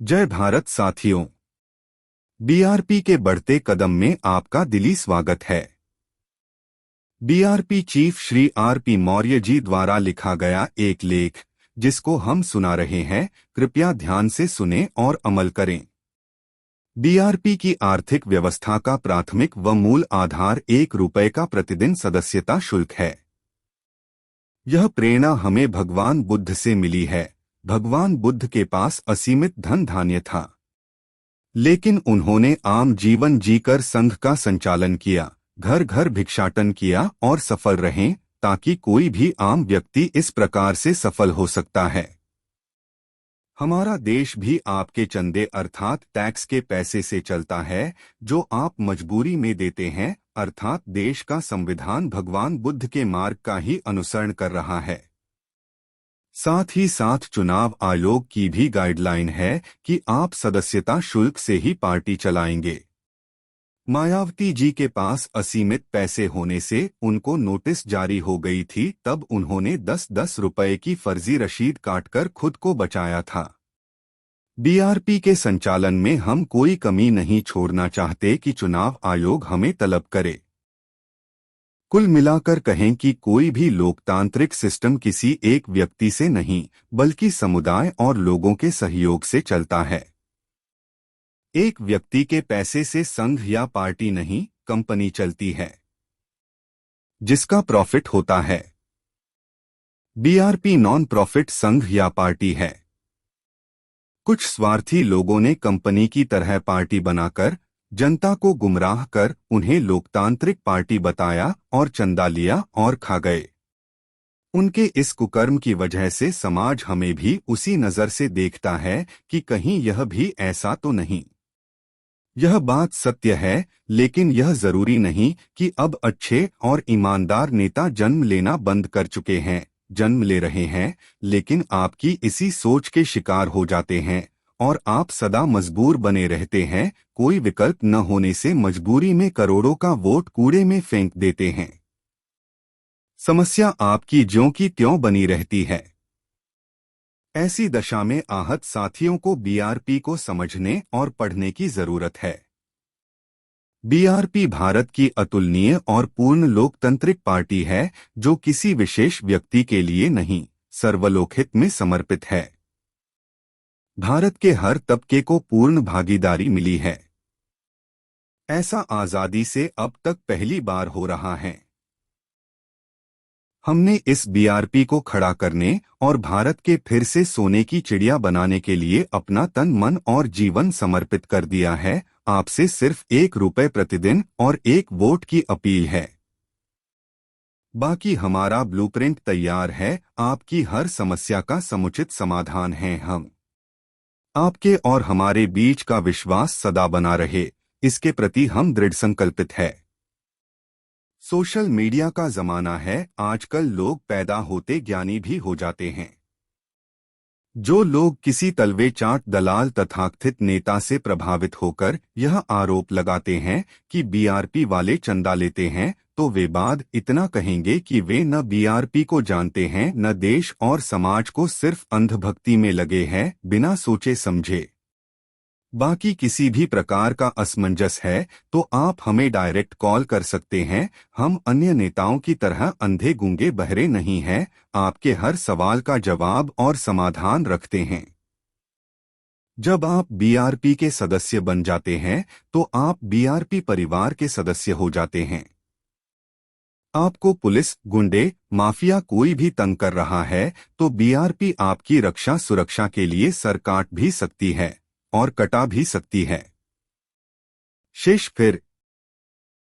जय भारत साथियों। बीआरपी के बढ़ते कदम में आपका दिली स्वागत है। BRP chief Shri RP Maurya ji द्वारा लिखा गया एक लेख जिसको हम सुना रहे हैं, कृपया ध्यान से सुनें और अमल करें। बीआरपी की आर्थिक व्यवस्था का प्राथमिक व मूल आधार ₹1 का प्रतिदिन सदस्यता शुल्क है। यह प्रेरणा हमें भगवान बुद्ध से मिली है। भगवान बुद्ध के पास असीमित धन धान्य था, लेकिन उन्होंने आम जीवन जीकर संघ का संचालन किया, घर घर भिक्षाटन किया और सफल रहें, ताकि कोई भी आम व्यक्ति इस प्रकार से सफल हो सकता है। हमारा देश भी आपके चंदे अर्थात टैक्स के पैसे से चलता है, जो आप मजबूरी में देते हैं, अर्थात देश का संविधान भगवान बुद्ध के मार्ग का ही अनुसरण कर रहा है। साथ ही साथ चुनाव आयोग की भी गाइडलाइन है कि आप सदस्यता शुल्क से ही पार्टी चलाएंगे। मायावती जी के पास असीमित पैसे होने से उनको नोटिस जारी हो गई थी, तब उन्होंने 10-10 रुपए की फर्जी रसीद काटकर खुद को बचाया था। बीआरपी के संचालन में हम कोई कमी नहीं छोड़ना चाहते कि चुनाव आयोग हमें तलब करे। कुल मिलाकर कहें कि कोई भी लोकतांत्रिक सिस्टम किसी एक व्यक्ति से नहीं, बल्कि समुदाय और लोगों के सहयोग से चलता है। एक व्यक्ति के पैसे से संघ या पार्टी नहीं, कंपनी चलती है, जिसका प्रॉफिट होता है। बीआरपी नॉन प्रॉफिट संघ या पार्टी है। कुछ स्वार्थी लोगों ने कंपनी की तरह पार्टी बनाकर जनता को गुमराह कर उन्हें लोकतांत्रिक पार्टी बताया और चंदा लिया और खा गए। उनके इस कुकर्म की वजह से समाज हमें भी उसी नजर से देखता है कि कहीं यह भी ऐसा तो नहीं। यह बात सत्य है, लेकिन यह जरूरी नहीं कि अब अच्छे और ईमानदार नेता जन्म लेना बंद कर चुके हैं। जन्म ले रहे हैं, लेकिन आपकी इसी सोच के शिकार हो जाते हैं और आप सदा मजबूर बने रहते हैं। कोई विकल्प न होने से मजबूरी में करोड़ों का वोट कूड़े में फेंक देते हैं। समस्या आपकी ज्यों की त्यों बनी रहती है। ऐसी दशा में आहत साथियों को बीआरपी को समझने और पढ़ने की जरूरत है। बीआरपी भारत की अतुलनीय और पूर्ण लोकतांत्रिक पार्टी है, जो किसी विशेष व्यक्ति के लिए नहीं, सर्वलोकहित में समर्पित है। भारत के हर तबके को पूर्ण भागीदारी मिली है। ऐसा आजादी से अब तक पहली बार हो रहा है। हमने इस बीआरपी को खड़ा करने और भारत के फिर से सोने की चिड़िया बनाने के लिए अपना तन मन और जीवन समर्पित कर दिया है। आपसे सिर्फ ₹1 प्रतिदिन और 1 वोट की अपील है। बाकी हमारा ब्लूप्रिंट तैयार है। आपकी हर समस्या का समुचित समाधान है। हम आपके और हमारे बीच का विश्वास सदा बना रहे, इसके प्रति हम दृढ़ संकल्पित है। सोशल मीडिया का जमाना है। आजकल लोग पैदा होते ज्ञानी भी हो जाते हैं। जो लोग किसी तलवे चाट दलाल तथाकथित नेता से प्रभावित होकर यह आरोप लगाते हैं कि बीआरपी वाले चंदा लेते हैं, तो वे बाद इतना कहेंगे कि वे न बीआरपी को जानते हैं, न देश और समाज को, सिर्फ अंधभक्ति में लगे हैं, बिना सोचे समझे। बाकी किसी भी प्रकार का असमंजस है तो आप हमें डायरेक्ट कॉल कर सकते हैं। हम अन्य नेताओं की तरह अंधे गूंगे बहरे नहीं हैं। आपके हर सवाल का जवाब और समाधान रखते हैं। जब आप बीआरपी के सदस्य बन जाते हैं तो आप बीआरपी परिवार के सदस्य हो जाते हैं। आपको पुलिस, गुंडे, माफिया कोई भी तंग कर रहा है तो बीआरपी आपकी रक्षा सुरक्षा के लिए सर काट भी सकती है और कटा भी सकती है। शेष फिर